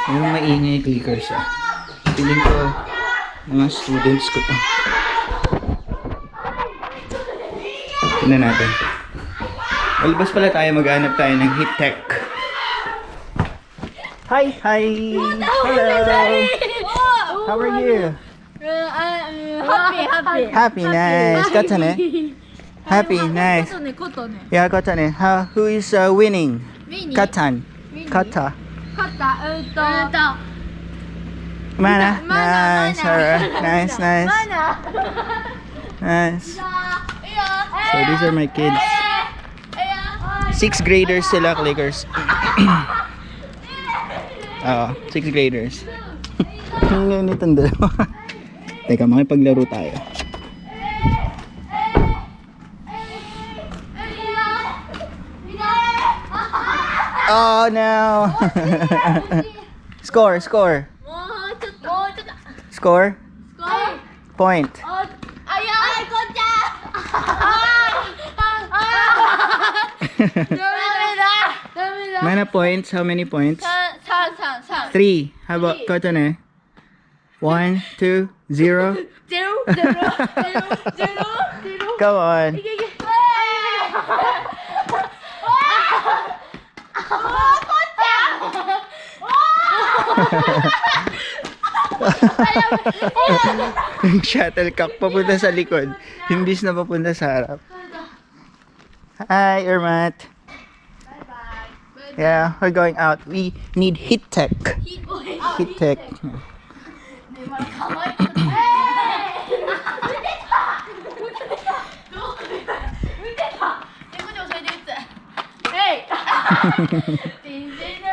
Yung maingay clickers ah. Piling ko mga students ko to. Tignan natin. Malabas pala tayo, maghanap tayo ng hit tech. Hi! Hi! Hello! How are you? Happy, nice. Katane? Happy, nice. Yeah, katane. Who is winning? Katan. Kata. Mana? Nice, alright. Nice, nice. Nice. So these are my kids. 6th graders sila, clickers. 6th graders. Ang ganit ang dalawa. Teka, makipaglaro tayo. Oh no! Score, score. Score? Point. Mana points? How many points? 3. How about Kotane? 1, 2, 0. Come on. Shuttlecock papunta sa likod, imbis na papunta sa harap. Hi, Irmat. Yeah, we're going out. We need hit tech. Hit tech.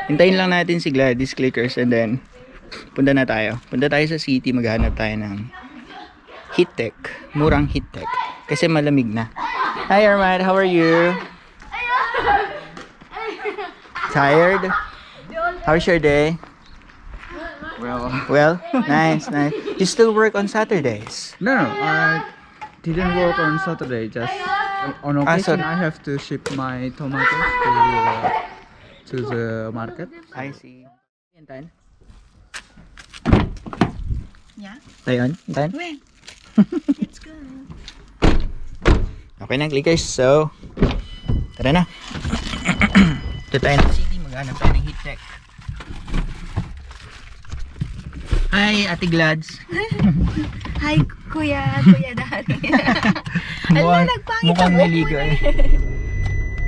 Hintayin lang natin si Gladys, clickers, and then punta na tayo. Punta tayo sa city, maghanap tayo ng hit tech. Murang hit tech. Kasi malamig na. Hi, Armand. How are you? Tired? How's your day? Well, nice, nice. You still work on Saturdays? No, I didn't work on Saturday. Just on occasion, I have to ship my tomatoes to the market. I see. Yan, Yeah. Tayon? Tan? When? It's good. Okay na, clickers. So, tara na. Ito tayo ng city. Maghanap tayo ng hit tech. Hi, Ate Glads. Hi, Kuya Dari. Mukhang naligo eh.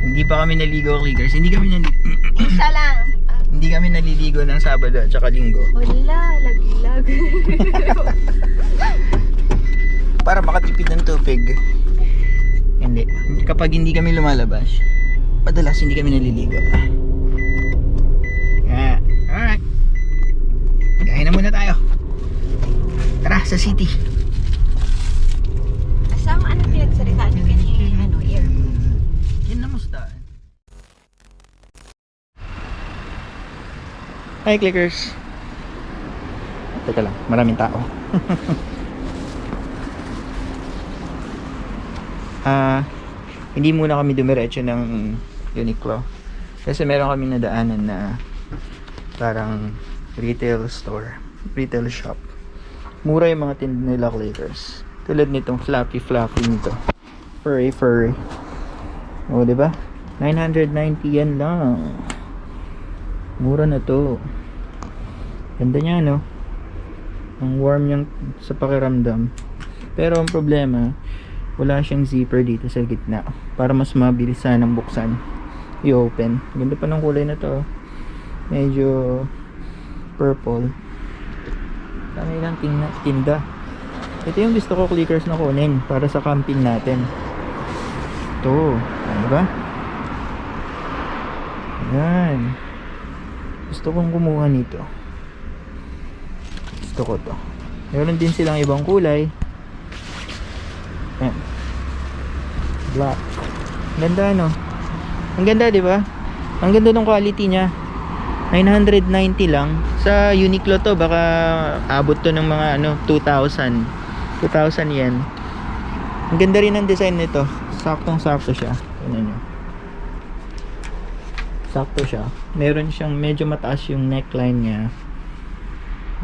Hindi pa kami naligo, clickers. Hindi kami naligo. Isa lang. Hindi kami naliligo ng Sabado at saka Linggo. Wala, lag-lag. Para makatipid ng tubig. Hindi. Kapag hindi kami lumalabas, madalas hindi kami naliligo. Yeah. Alright. Kain na muna tayo. Tara, sa city. Asama, ano pinagsalitaan nyo kanina? Year? Yan na musta. Hi, clickers. Teka lang, maraming tao. Hindi muna kami dumiretso ng Uniqlo. Kasi meron kami nadaanan na parang retail store, retail shop. Mura yung mga tinda nila, clickers. Tulad nitong fluffy nito. Furry. O, diba? 990 yan lang. Mura na to. Ganda niya, no? Ang warm niyang sa pakiramdam. Pero ang problema, wala siyang zipper dito sa gitna. Para mas mabilisan ang buksan. I-open. Ganda pa ng kulay na to. Medyo purple. Dami lang tinda. Ito yung gusto ko, clickers, na kunin para sa camping natin. Ito. Ano ba? Yan. Gusto kong kumuha nito. Gusto ko to. Meron din silang ibang kulay. Ayan. Black. Ganda, no? Ang ganda, di ba? Ang ganda ng quality niya. 990 lang. Sa Uniqlo to, baka abot to ng mga 2,000 yen. Ang ganda rin ng design nito. Saktong-sakto siya. Tingnan nyo. Sakto siya. Meron siyang medyo mataas yung neckline niya.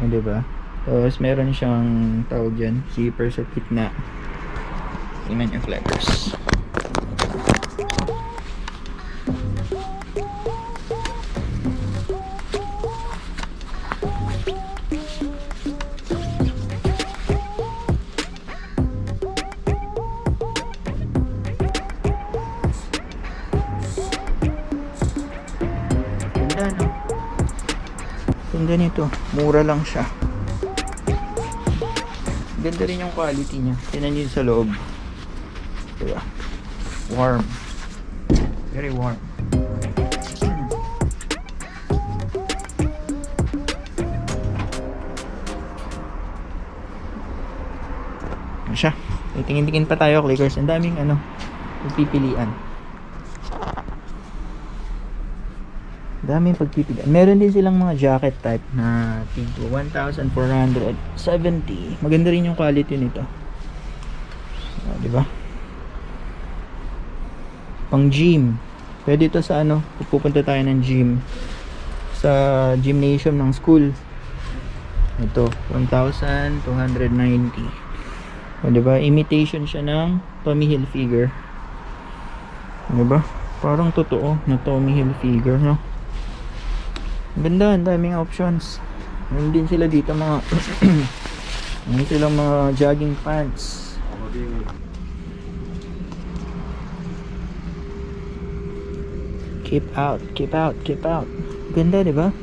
Diba? Tapos meron siyang tawag dyan, zipper sa gitna. Tingnan yung flappers. Ganda, no? Ganda nito. Mura lang siya. Ganda rin yung quality niya. Tingnan nyo sa loob. Diba? Warm. Very warm. Ano siya? Tingin-tingin pa tayo, clickers. Ang daming pagpipilian. Daming pagpipilian. Meron din silang mga jacket type na tigto 1,470. Maganda rin yung quality nito. Di ba? Pang gym. Pwede ito sa pupunta tayo ng gym. Sa gymnasium ng school. Ito, 1,290. Di ba? Imitation siya ng Tommy Hilfiger. Di ba? Parang totoo na Tommy Hilfiger, no? Ganda, ang daming options. Meron din sila dito mga meron silang mga jogging pants. Keep out, keep out, keep out. Ganda, di ba?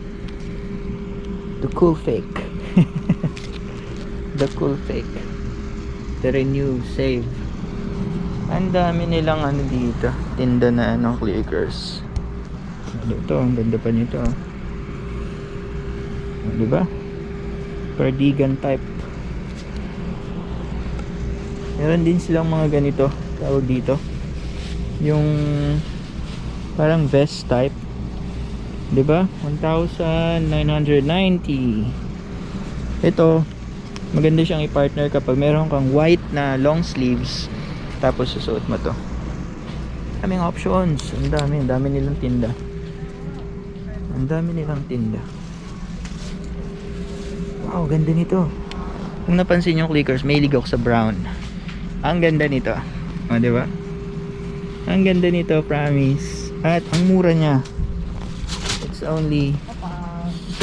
The cool fake. The cool fake. The renew, save. Ang dami nilang dito. Tinda na clickers. Ito, ang ganda pa nito. Diba? Cardigan type. Meron din silang mga ganito, tawag dito. Yung parang vest type. Diba? 1,990. Ito, maganda siyang i-partner kapag meron kang white na long sleeves tapos susuot mo to. Daming options. Ang dami nilang tinda. Ang dami nilang tinda. Wow, ganda nito. Kung napansin nyo clickers, may hilig ako sa brown. Ang ganda nito. O, diba? Ang ganda nito, promise. At ang mura niya. It's only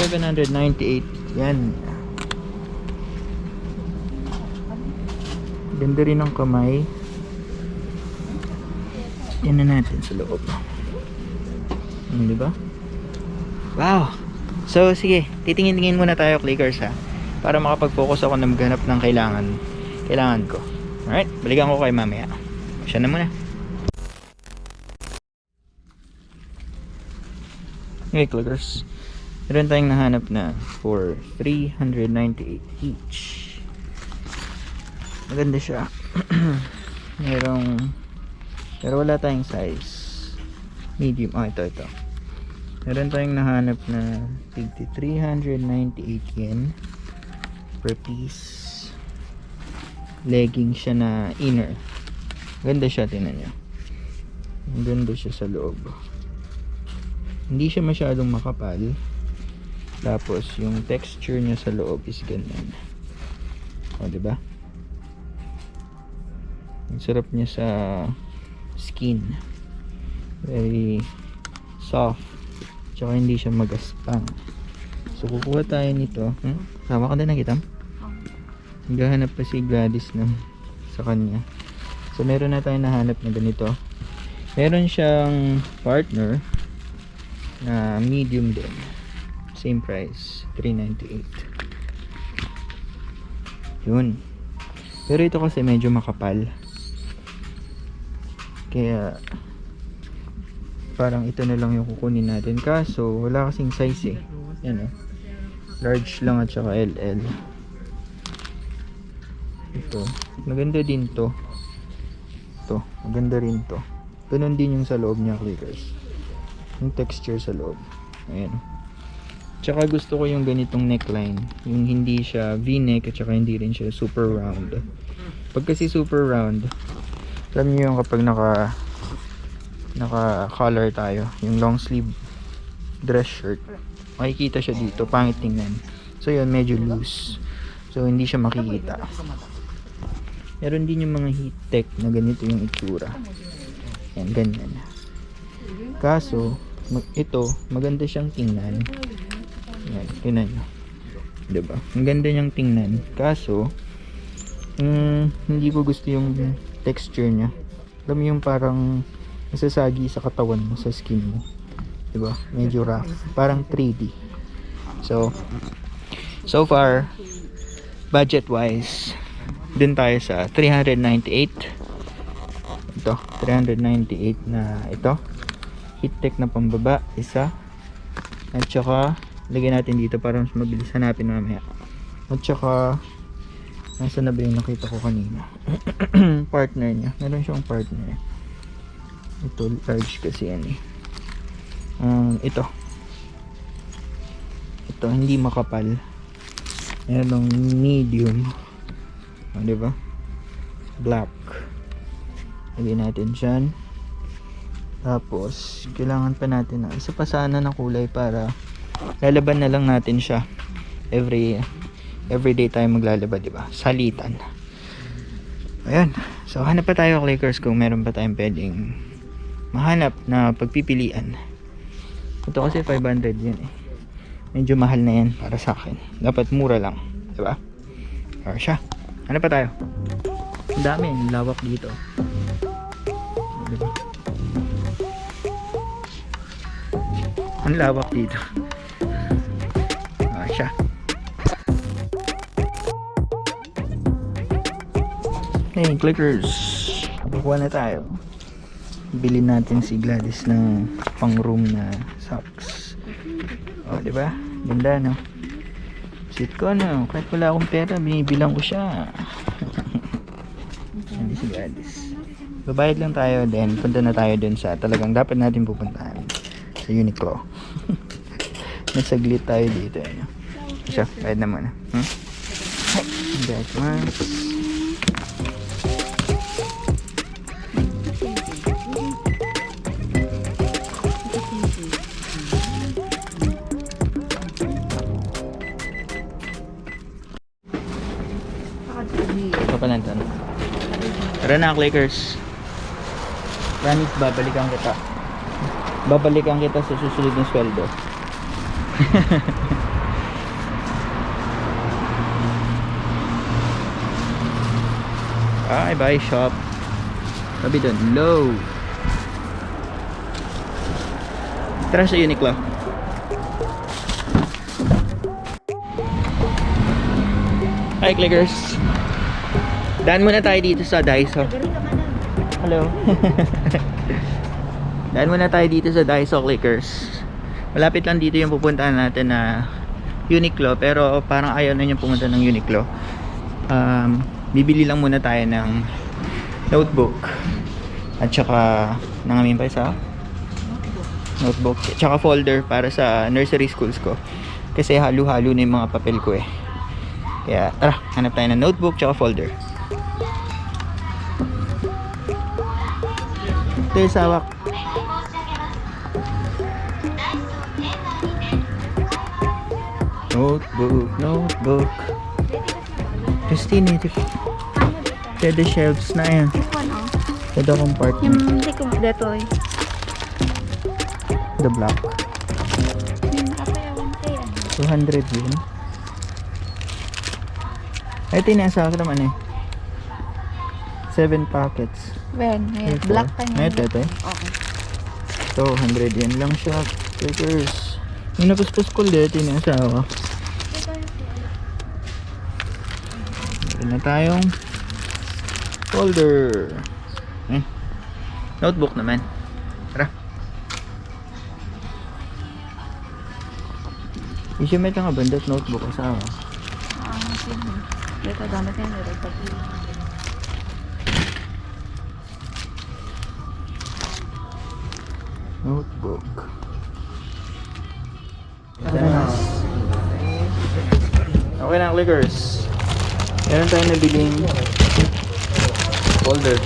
798. Yan. Ganda rin ng kamay. Yan na natin sa loob. Diba? Wow! So, sige, titingin-tingin muna tayo clickers ha, para makapag-focus ako na maghanap ng kailangan ko. Alright, balikan ko kayo mamaya. Siya na muna. Okay clickers, meron tayong nahanap na for 398 each. Maganda siya. Pero wala tayong size medium. Ito meron tayong nahanap na 398 yen per piece. Legging siya na inner. Ganda siya, tingnan nyo. Ganda siya sa loob. Hindi siya masyadong makapal. Tapos yung texture niya sa loob is ganyan. O, diba? Ang sarap niya sa skin. Very soft. Tsaka hindi siya magaspang. So kukuha tayo nito. Sama ka din na kitam? Naghahanap pa si Gladys sa kanya. So meron na tayo nahanap na ganito. Meron siyang partner na medium din. Same price, 398. Yun. Pero ito kasi medyo makapal. Kaya parang ito na lang yung kukunin natin. Kaso wala kasing size eh. Yan large lang at saka LL. Ito. Maganda din to. Ito. Maganda rin to. Ganun din yung sa loob niya clickers. Yung texture sa loob. Ayan. Tsaka gusto ko yung ganitong neckline. Yung hindi siya V-neck at saka hindi rin siya super round. Pag kasi super round, alam niyo yung kapag naka-color tayo, yung long sleeve dress shirt, makikita siya dito, pangit tingnan. So yun, medyo loose. So hindi siya makikita. Meron din yung mga heat tech na ganito yung itsura. Yan, ganyan. Kaso, ito, maganda siyang tingnan. Yan, tingnan nyo. Diba? Ang ganda niyang tingnan. Kaso, hindi ko gusto yung texture niya. Alam mo yung parang nasasagi sa katawan mo, sa skin mo. Diba? Medyo rough. Parang 3D. So far, budget-wise, dun tayo sa 398. Ito, 398 na ito. Heat tech na pambaba, isa. At saka, lagyan natin dito para mas mabilis hanapin mamaya. At saka, nasa na ba yung nakita ko kanina? Partner niya. Meron siyang partner. Ito, large kasi yan eh. Ito, hindi makapal. Merong medium. Diba? Black. Lagyan natin dyan. Tapos, kailangan pa natin na isa pa sana ng kulay para lalaban na lang natin siya. Everyday tayo maglalaba, diba? Salitan. Ayan. So, hanap pa tayo, clickers, kung meron pa tayong pwedeng mahanap na pagpipilian. Ito kasi 500 yun eh. Medyo mahal na yan para sa akin. Dapat mura lang, diba? Or siya. Ano pa tayo? Ang dami, lawak dito. Diba? Ang lawak dito. Siya. Hey, clickers. Kukuha na tayo. Bilhin natin si Gladys ng pang room na socks. O, diba? Ganda, no? Sit ko, no? Kahit wala akong pera, binibilang ko siya. Hindi si Gladys. Babayad lang tayo, then punta na tayo dun sa talagang dapat natin pupuntahan. Sa Uniqlo. Nasaglit tayo dito. Ano? Siya, bayad na muna. That much. Papalantan. Tara na, clickers. Promise, babalikan kita. Babalikan kita sa susunod ng sweldo. Bye shop. Sabi doon, low. Tara sa Uniqlo. Hi, clickers. Daan muna tayo dito sa Daiso. Hello. Daan muna tayo dito sa Daiso, clickers. Malapit lang dito yung pupuntahan natin na Uniqlo, pero parang ayaw na nyo pumunta ng Uniqlo. Bibili lang muna tayo ng notebook at saka nangamin pa isa notebook at saka folder para sa nursery schools ko kasi halo-halo na yung mga papel ko eh. Kaya tara, hanap tayo ng notebook at saka folder. Ito yung sawak. Notebook. Christine, ito. Pwede shelves na yan. Pwede compartment. Yung hindi ko dito eh. The black. 200 yun. Ito yung nasa ako naman eh. 7 packets. When? Black pa niya. Ito. Okay. So, 100 yan lang siya. Stickers. Yung napuspos ko ulit, yung nasa ako. Meron na tayong folder. Notebook naman. Tara. Isimit nga bandat notebook asawa. Sige. Dito gamit yan. Notebook. Okay na, clickers. Meron tayong nabiling folder.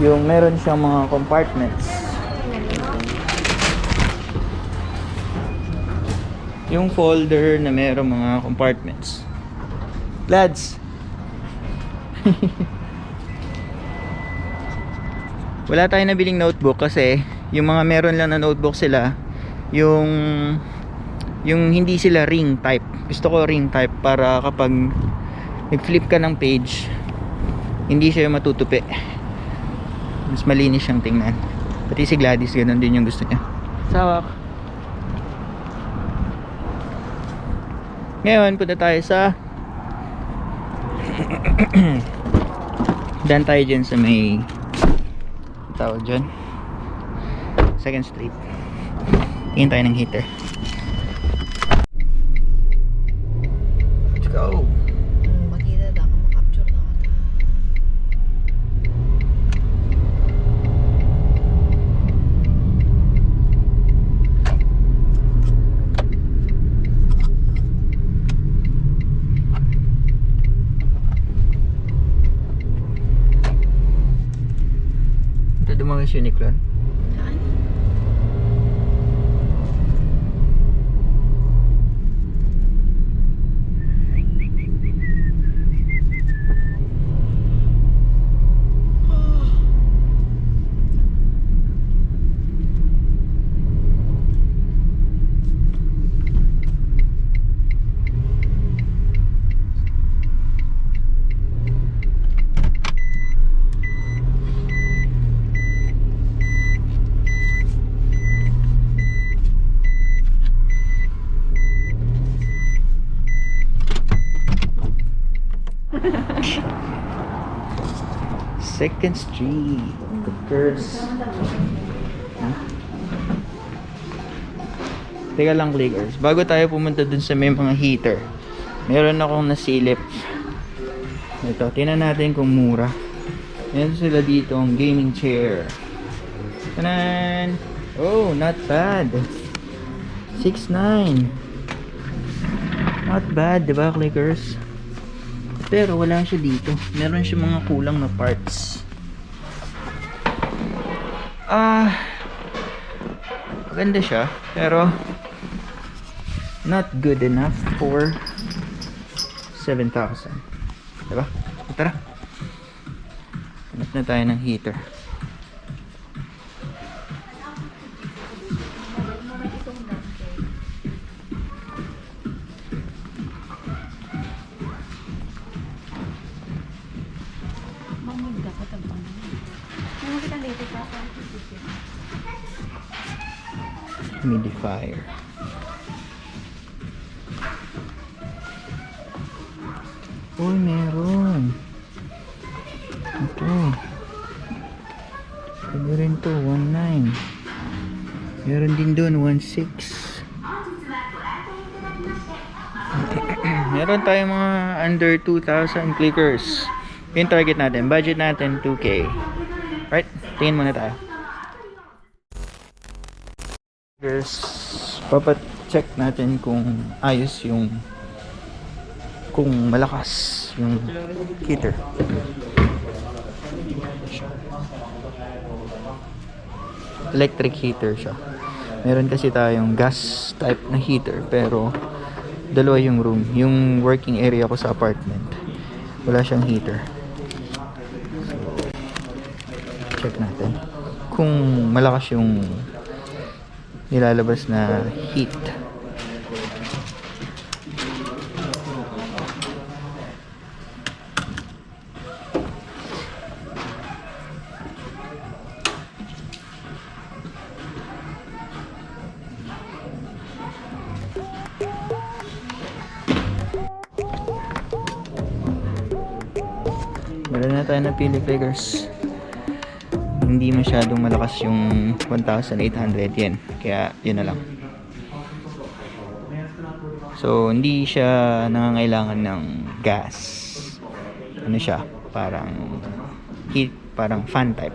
Yung meron siyang mga compartments. Yung folder na mayroong mga compartments. Lads! Wala tayong nabiling notebook kasi yung mga meron lang na notebook sila, yung hindi sila ring type. Gusto ko ring type para kapag nag-flip ka ng page, hindi siya matutupi. Mas malinis siyang tingnan. Pati si Gladys, ganun din yung gusto niya. Sawak. Ngayon, punta tayo sa daan tayo dyan sa may tawag dyan 2nd Street. Tingin tayo ng heater. Let's go. Makita na ako, makapture na ako. Ito dumangis Uniqlo. Saan? Second Street. Clickers. Teka lang, clickers. Bago tayo pumunta dun sa may mga heater, meron akong nasilip. Ito, tingnan natin kung mura. Meron sila dito ang gaming chair. Tanan! Oh, not bad. 6.9. Not bad, diba, clickers? Pero wala siya dito. Meron siya mga kulang na parts. Maganda siya, pero not good enough for 7,000. Diba? Tara. Hanap na tayo ng heater. Humidifier. Uy, meron. Ito. Pwede rin to, 1.9. Meron din doon, 1.6. Meron tayong mga under 2,000 clickers. Yung target natin. Budget natin, 2K. Right? Tingin muna tayo. Papacheck natin kung ayos yung kung malakas yung heater. Electric heater siya. Meron kasi tayong gas type na heater, pero dalawa yung room. Yung working area ko sa apartment, wala siyang heater. So, check natin kung malakas yung nilalabas na heat. Meron na tayo na pili figures. Hindi masyadong malakas yung 1,800 yen. Kaya yun na lang. So hindi siya nangangailangan ng gas. Ano siya? Parang heat, parang fan type.